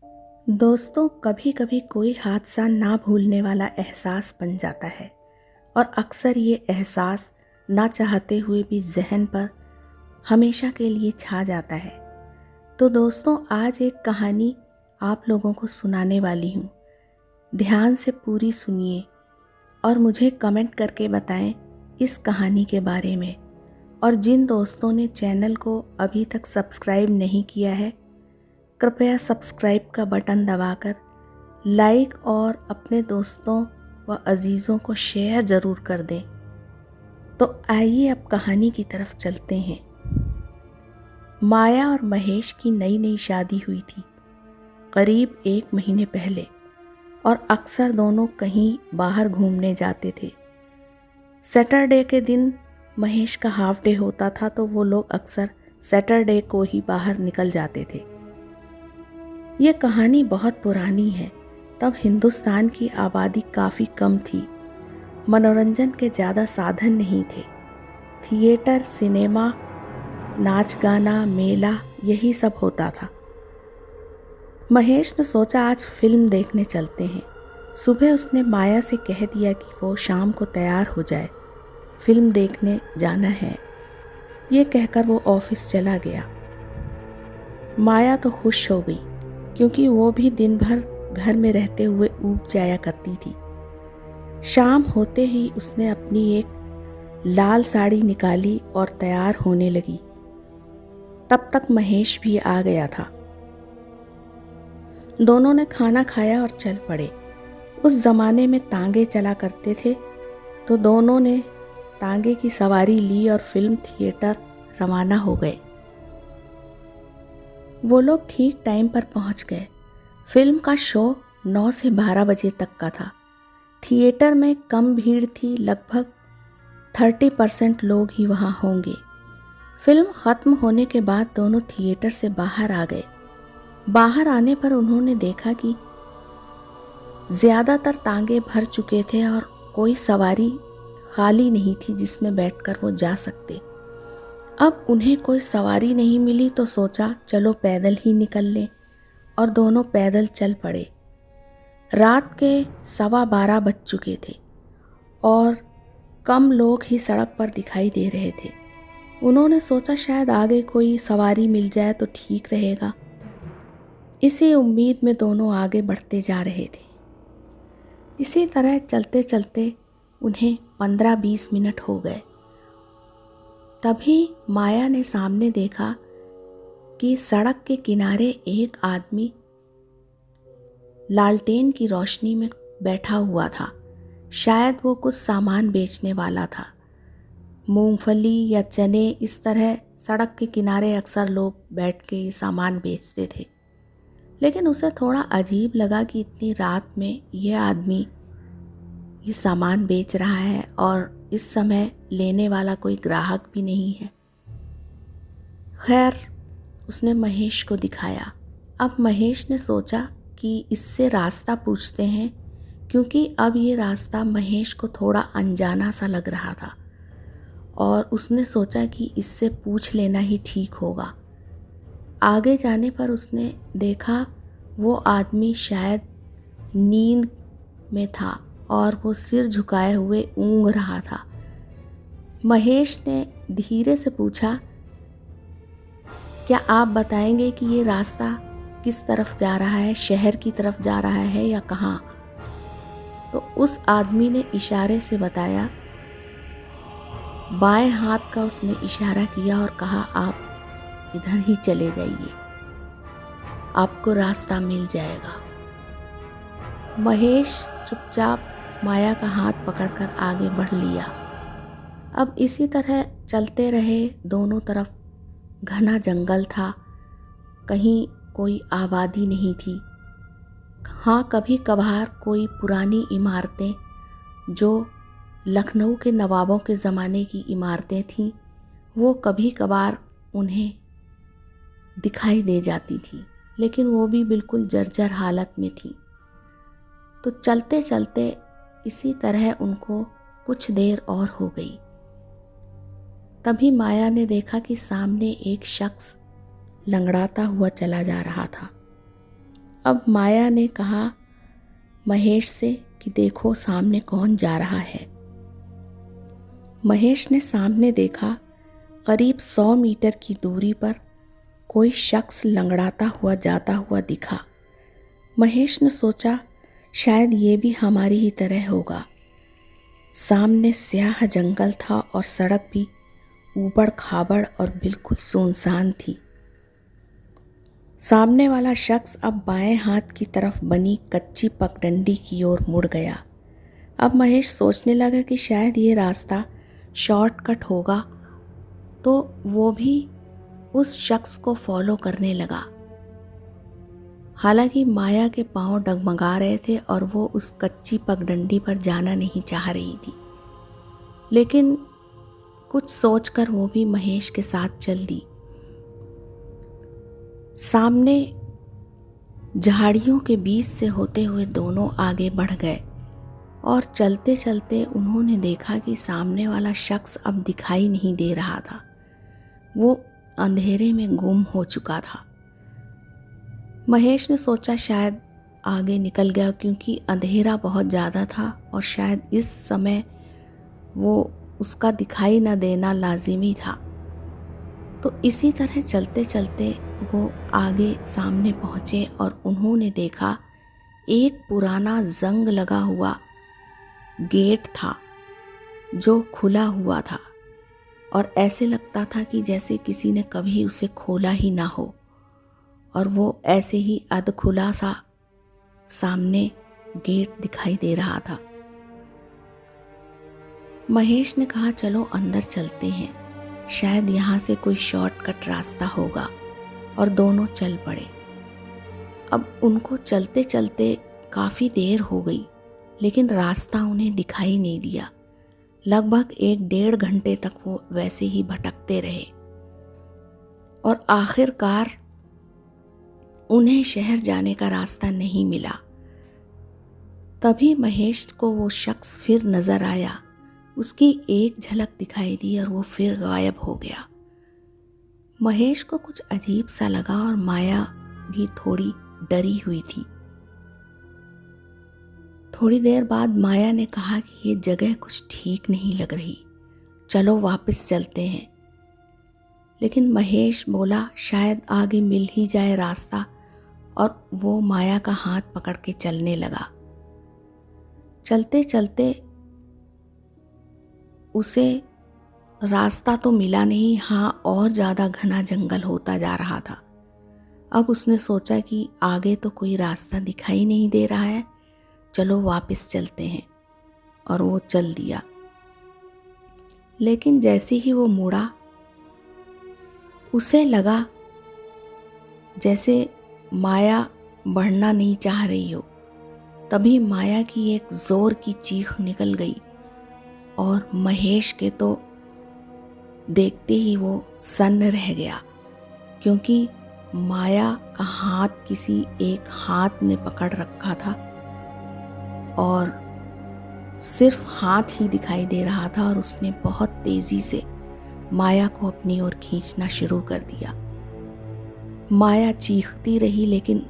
दोस्तों, कभी कभी कोई हादसा ना भूलने वाला एहसास बन जाता है और अक्सर ये एहसास ना चाहते हुए भी जहन पर हमेशा के लिए छा जाता है। तो दोस्तों, आज एक कहानी आप लोगों को सुनाने वाली हूँ। ध्यान से पूरी सुनिए और मुझे कमेंट करके बताएं इस कहानी के बारे में। और जिन दोस्तों ने चैनल को अभी तक सब्सक्राइब नहीं किया है, कृपया सब्सक्राइब का बटन दबाकर लाइक और अपने दोस्तों व अजीज़ों को शेयर ज़रूर कर दें। तो आइए अब कहानी की तरफ चलते हैं। माया और महेश की नई नई शादी हुई थी, करीब 1 महीने पहले, और अक्सर दोनों कहीं बाहर घूमने जाते थे। सैटरडे के दिन महेश का हाफ डे होता था, तो वो लोग अक्सर सैटरडे को ही बाहर निकल जाते थे। ये कहानी बहुत पुरानी है। तब हिंदुस्तान की आबादी काफ़ी कम थी, मनोरंजन के ज़्यादा साधन नहीं थे। थिएटर, सिनेमा, नाच गाना, मेला, यही सब होता था। महेश ने सोचा आज फिल्म देखने चलते हैं। सुबह उसने माया से कह दिया कि वो शाम को तैयार हो जाए, फिल्म देखने जाना है। ये कहकर वो ऑफिस चला गया। माया तो खुश हो गई, क्योंकि वो भी दिन भर घर में रहते हुए ऊब जाया करती थी। शाम होते ही उसने अपनी एक लाल साड़ी निकाली और तैयार होने लगी। तब तक महेश भी आ गया था। दोनों ने खाना खाया और चल पड़े। उस जमाने में तांगे चला करते थे, तो दोनों ने तांगे की सवारी ली और फिल्म थिएटर रवाना हो गए। वो लोग ठीक टाइम पर पहुंच गए। फिल्म का शो 9 से 12 बजे तक का था। थिएटर में कम भीड़ थी, लगभग 30% लोग ही वहां होंगे। फिल्म ख़त्म होने के बाद दोनों थिएटर से बाहर आ गए। बाहर आने पर उन्होंने देखा कि ज़्यादातर तांगे भर चुके थे और कोई सवारी खाली नहीं थी जिसमें बैठकर वो जा सकते। अब उन्हें कोई सवारी नहीं मिली, तो सोचा चलो पैदल ही निकल लें, और दोनों पैदल चल पड़े। रात के 12:15 बज चुके थे और कम लोग ही सड़क पर दिखाई दे रहे थे। उन्होंने सोचा शायद आगे कोई सवारी मिल जाए तो ठीक रहेगा। इसी उम्मीद में दोनों आगे बढ़ते जा रहे थे। इसी तरह चलते चलते उन्हें 15-20 मिनट हो गए। तभी माया ने सामने देखा कि सड़क के किनारे एक आदमी लालटेन की रोशनी में बैठा हुआ था। शायद वो कुछ सामान बेचने वाला था। मूंगफली या चने, इस तरह सड़क के किनारे अक्सर लोग बैठ के ये सामान बेचते थे। लेकिन उसे थोड़ा अजीब लगा कि इतनी रात में यह आदमी ये सामान बेच रहा है और इस समय लेने वाला कोई ग्राहक भी नहीं है। खैर, उसने महेश को दिखाया। अब महेश ने सोचा कि इससे रास्ता पूछते हैं, क्योंकि अब ये रास्ता महेश को थोड़ा अनजाना सा लग रहा था, और उसने सोचा कि इससे पूछ लेना ही ठीक होगा। आगे जाने पर उसने देखा वो आदमी शायद नींद में था और वो सिर झुकाए हुए ऊँघ रहा था। महेश ने धीरे से पूछा, क्या आप बताएंगे कि ये रास्ता किस तरफ जा रहा है, शहर की तरफ जा रहा है या कहाँ? तो उस आदमी ने इशारे से बताया। बाएं हाथ का उसने इशारा किया और कहा, आप इधर ही चले जाइए, आपको रास्ता मिल जाएगा। महेश चुपचाप माया का हाथ पकड़कर आगे बढ़ लिया। अब इसी तरह चलते रहे। दोनों तरफ घना जंगल था, कहीं कोई आबादी नहीं थी। हाँ, कभी कभार कोई पुरानी इमारतें, जो लखनऊ के नवाबों के ज़माने की इमारतें थीं, वो कभी कभार उन्हें दिखाई दे जाती थी, लेकिन वो भी बिल्कुल जर्जर हालत में थी। तो चलते चलते इसी तरह उनको कुछ देर और हो गई। तभी माया ने देखा कि सामने एक शख्स लंगड़ाता हुआ चला जा रहा था। अब माया ने कहा महेश से कि देखो सामने कौन जा रहा है। महेश ने सामने देखा, करीब 100 मीटर की दूरी पर कोई शख्स लंगड़ाता हुआ जाता हुआ दिखा। महेश ने सोचा शायद ये भी हमारी ही तरह होगा। सामने स्याह जंगल था और सड़क भी ऊबड़ खाबड़ और बिल्कुल सुनसान थी। सामने वाला शख्स अब बाएं हाथ की तरफ बनी कच्ची पगडंडी की ओर मुड़ गया। अब महेश सोचने लगा कि शायद ये रास्ता शॉर्टकट होगा, तो वो भी उस शख्स को फॉलो करने लगा। हालांकि माया के पांव डगमगा रहे थे और वो उस कच्ची पगडंडी पर जाना नहीं चाह रही थी, लेकिन कुछ सोचकर वो भी महेश के साथ चल दी। सामने झाड़ियों के बीच से होते हुए दोनों आगे बढ़ गए और चलते चलते उन्होंने देखा कि सामने वाला शख्स अब दिखाई नहीं दे रहा था। वो अंधेरे में गुम हो चुका था। महेश ने सोचा शायद आगे निकल गया, क्योंकि अंधेरा बहुत ज़्यादा था और शायद इस समय वो उसका दिखाई न देना लाजिमी था। तो इसी तरह चलते चलते वो आगे सामने पहुँचे और उन्होंने देखा एक पुराना जंग लगा हुआ गेट था जो खुला हुआ था और ऐसे लगता था कि जैसे किसी ने कभी उसे खोला ही ना हो, और वो ऐसे ही अधखुला सा सामने गेट दिखाई दे रहा था। महेश ने कहा चलो अंदर चलते हैं, शायद यहाँ से कोई शॉर्टकट रास्ता होगा, और दोनों चल पड़े। अब उनको चलते चलते काफ़ी देर हो गई, लेकिन रास्ता उन्हें दिखाई नहीं दिया। लगभग 1-1.5 घंटे तक वो वैसे ही भटकते रहे और आखिरकार उन्हें शहर जाने का रास्ता नहीं मिला। तभी महेश को वो शख्स फिर नजर आया। उसकी एक झलक दिखाई दी और वो फिर गायब हो गया। महेश को कुछ अजीब सा लगा और माया भी थोड़ी डरी हुई थी। थोड़ी देर बाद माया ने कहा कि ये जगह कुछ ठीक नहीं लग रही, चलो वापस चलते हैं। लेकिन महेश बोला शायद आगे मिल ही जाए रास्ता, और वो माया का हाथ पकड़ के चलने लगा। चलते चलते उसे रास्ता तो मिला नहीं, हाँ और ज़्यादा घना जंगल होता जा रहा था। अब उसने सोचा कि आगे तो कोई रास्ता दिखाई नहीं दे रहा है, चलो वापस चलते हैं, और वो चल दिया। लेकिन जैसे ही वो मुड़ा, उसे लगा जैसे माया बढ़ना नहीं चाह रही हो। तभी माया की एक जोर की चीख निकल गई और महेश के तो देखते ही वो सन्न रह गया, क्योंकि माया का हाथ किसी एक हाथ ने पकड़ रखा था और सिर्फ हाथ ही दिखाई दे रहा था, और उसने बहुत तेजी से माया को अपनी ओर खींचना शुरू कर दिया। माया चीखती रही, लेकिन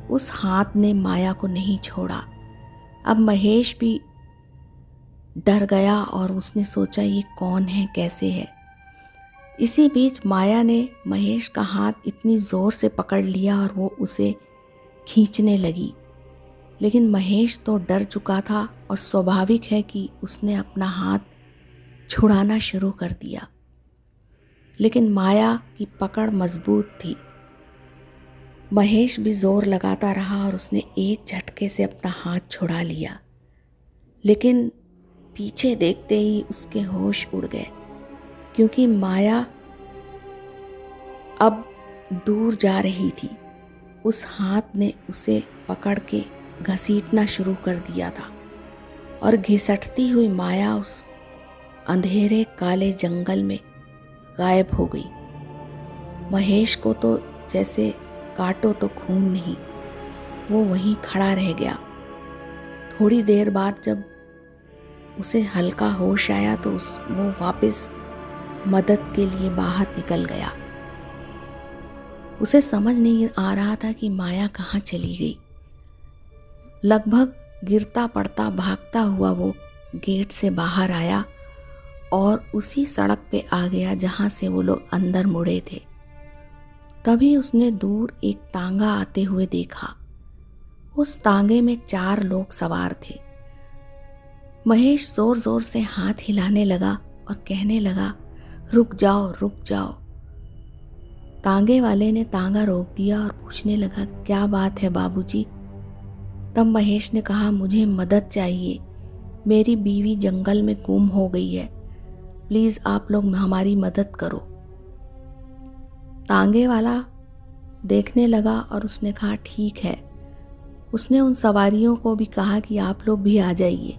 उस हाथ ने माया को नहीं छोड़ा। अब महेश भी डर गया और उसने सोचा ये कौन है, कैसे है। इसी बीच माया ने महेश का हाथ इतनी ज़ोर से पकड़ लिया और वो उसे खींचने लगी। लेकिन महेश तो डर चुका था और स्वाभाविक है कि उसने अपना हाथ छुड़ाना शुरू कर दिया। लेकिन माया की पकड़ मजबूत थी। महेश भी जोर लगाता रहा और उसने एक झटके से अपना हाथ छुड़ा लिया, लेकिन पीछे देखते ही उसके होश उड़ गए, क्योंकि माया अब दूर जा रही थी। उस हाथ ने उसे पकड़ के घसीटना शुरू कर दिया था और घिसटती हुई माया उस अंधेरे काले जंगल में गायब हो गई। महेश को तो जैसे काटो तो खून नहीं, वो वहीं खड़ा रह गया। थोड़ी देर बाद जब उसे हल्का होश आया तो वो वापस मदद के लिए बाहर निकल गया। उसे समझ नहीं आ रहा था कि माया कहाँ चली गई। लगभग गिरता पड़ता भागता हुआ वो गेट से बाहर आया और उसी सड़क पे आ गया जहाँ से वो लोग अंदर मुड़े थे। तभी उसने दूर एक तांगा आते हुए देखा। उस तांगे में 4 लोग सवार थे। महेश जोर जोर से हाथ हिलाने लगा और कहने लगा, रुक जाओ रुक जाओ। तांगे वाले ने तांगा रोक दिया और पूछने लगा, क्या बात है बाबूजी? तब महेश ने कहा, मुझे मदद चाहिए, मेरी बीवी जंगल में गुम हो गई है, प्लीज़ आप लोग हमारी मदद करो। तांगे वाला देखने लगा और उसने कहा, ठीक है। उसने उन सवारियों को भी कहा कि आप लोग भी आ जाइए।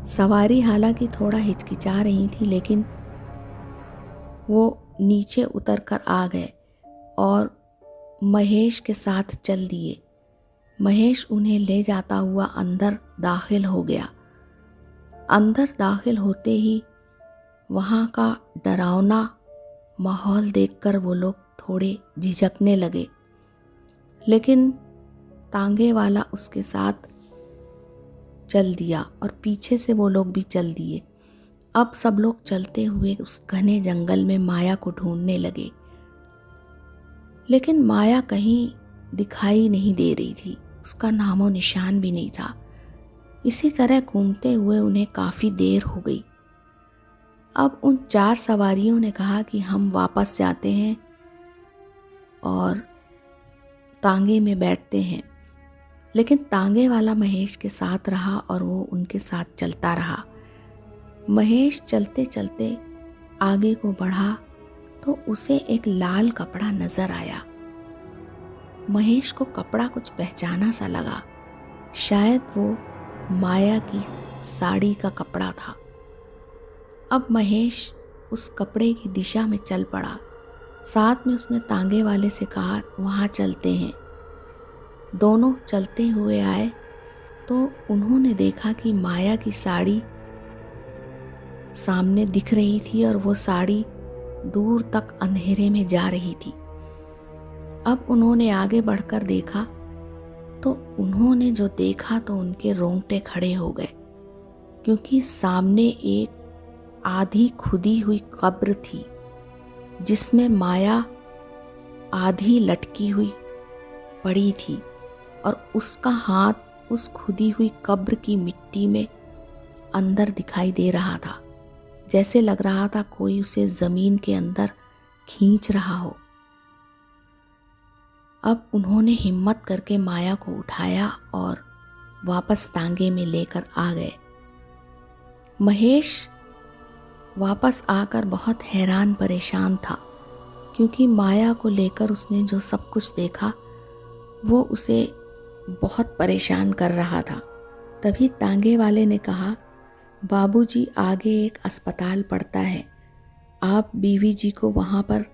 सवारी हालांकि थोड़ा हिचकिचा रही थी, लेकिन वो नीचे उतरकर आ गए और महेश के साथ चल दिए। महेश उन्हें ले जाता हुआ अंदर दाखिल हो गया। अंदर दाखिल होते ही वहाँ का डरावना माहौल देखकर वो लोग थोड़े झिझकने लगे, लेकिन तांगे वाला उसके साथ चल दिया और पीछे से वो लोग भी चल दिए। अब सब लोग चलते हुए उस घने जंगल में माया को ढूंढने लगे, लेकिन माया कहीं दिखाई नहीं दे रही थी, उसका नामो निशान भी नहीं था। इसी तरह घूमते हुए उन्हें काफ़ी देर हो गई। अब उन 4 सवारियों ने कहा कि हम वापस जाते हैं और तांगे में बैठते हैं, लेकिन तांगे वाला महेश के साथ रहा और वो उनके साथ चलता रहा। महेश चलते चलते आगे को बढ़ा तो उसे एक लाल कपड़ा नजर आया। महेश को कपड़ा कुछ पहचाना सा लगा, शायद वो माया की साड़ी का कपड़ा था। अब महेश उस कपड़े की दिशा में चल पड़ा। साथ में उसने तांगे वाले से कहा, वहाँ चलते हैं। दोनों चलते हुए आए तो उन्होंने देखा कि माया की साड़ी सामने दिख रही थी और वो साड़ी दूर तक अंधेरे में जा रही थी। अब उन्होंने आगे बढ़कर देखा तो उन्होंने जो देखा तो उनके रोंगटे खड़े हो गए, क्योंकि सामने एक आधी खुदी हुई कब्र थी जिसमें माया आधी लटकी हुई पड़ी थी और उसका हाथ उस खुदी हुई कब्र की मिट्टी में अंदर दिखाई दे रहा था, जैसे लग रहा था कोई उसे जमीन के अंदर खींच रहा हो। अब उन्होंने हिम्मत करके माया को उठाया और वापस तांगे में लेकर आ गए। महेश वापस आकर बहुत हैरान परेशान था, क्योंकि माया को लेकर उसने जो सब कुछ देखा वो उसे बहुत परेशान कर रहा था। तभी तांगे वाले ने कहा, बाबूजी आगे एक अस्पताल पड़ता है, आप बीवी जी को वहाँ पर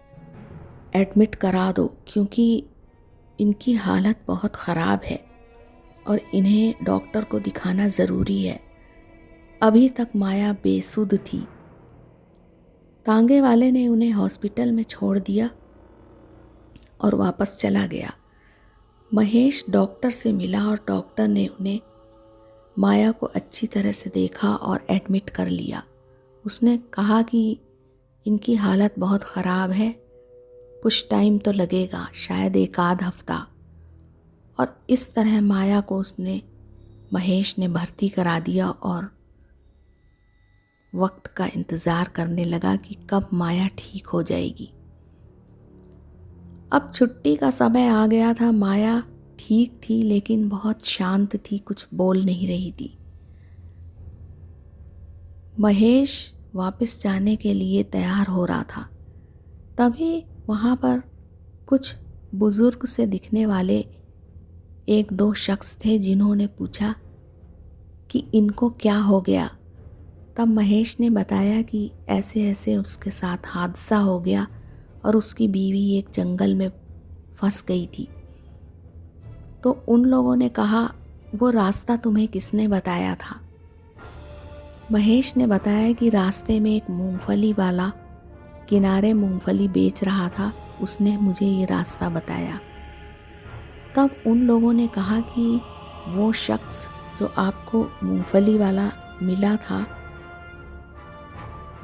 एडमिट करा दो, क्योंकि इनकी हालत बहुत ख़राब है और इन्हें डॉक्टर को दिखाना ज़रूरी है। अभी तक माया बेसुध थी। तांगे वाले ने उन्हें हॉस्पिटल में छोड़ दिया और वापस चला गया। महेश डॉक्टर से मिला और डॉक्टर ने उन्हें माया को अच्छी तरह से देखा और एडमिट कर लिया। उसने कहा कि इनकी हालत बहुत ख़राब है, कुछ टाइम तो लगेगा, शायद 1 आध हफ्ता। और इस तरह माया को महेश ने भर्ती करा दिया और वक्त का इंतज़ार करने लगा कि कब माया ठीक हो जाएगी। अब छुट्टी का समय आ गया था। माया ठीक थी लेकिन बहुत शांत थी, कुछ बोल नहीं रही थी। महेश वापस जाने के लिए तैयार हो रहा था। तभी वहाँ पर कुछ बुजुर्ग से दिखने वाले 1-2 शख्स थे जिन्होंने पूछा कि इनको क्या हो गया। तब महेश ने बताया कि ऐसे ऐसे उसके साथ हादसा हो गया और उसकी बीवी एक जंगल में फंस गई थी। तो उन लोगों ने कहा, वो रास्ता तुम्हें किसने बताया था? महेश ने बताया कि रास्ते में एक मूंगफली वाला किनारे मूंगफली बेच रहा था, उसने मुझे ये रास्ता बताया। तब उन लोगों ने कहा कि वो शख्स जो आपको मूंगफली वाला मिला था,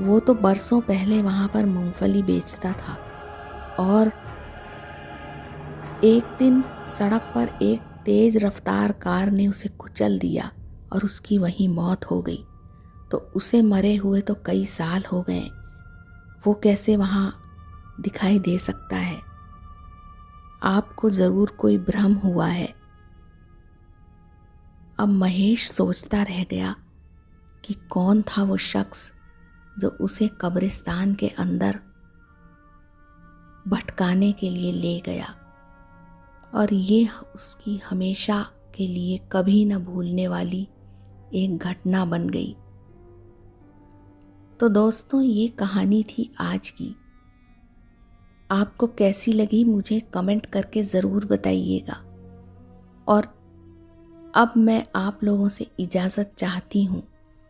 वो तो बरसों पहले वहाँ पर मूंगफली बेचता था और एक दिन सड़क पर एक तेज रफ्तार कार ने उसे कुचल दिया और उसकी वहीं मौत हो गई। तो उसे मरे हुए तो कई साल हो गए, वो कैसे वहाँ दिखाई दे सकता है? आपको ज़रूर कोई भ्रम हुआ है। अब महेश सोचता रह गया कि कौन था वो शख्स जो उसे कब्रिस्तान के अंदर भटकाने के लिए ले गया, और ये उसकी हमेशा के लिए कभी न भूलने वाली एक घटना बन गई। तो दोस्तों, ये कहानी थी आज की। आपको कैसी लगी मुझे कमेंट करके ज़रूर बताइएगा। और अब मैं आप लोगों से इजाज़त चाहती हूँ।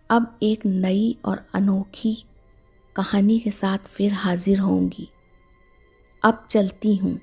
अब एक नई और अनोखी कहानी के साथ फिर हाजिर होंगी। अब चलती हूँ।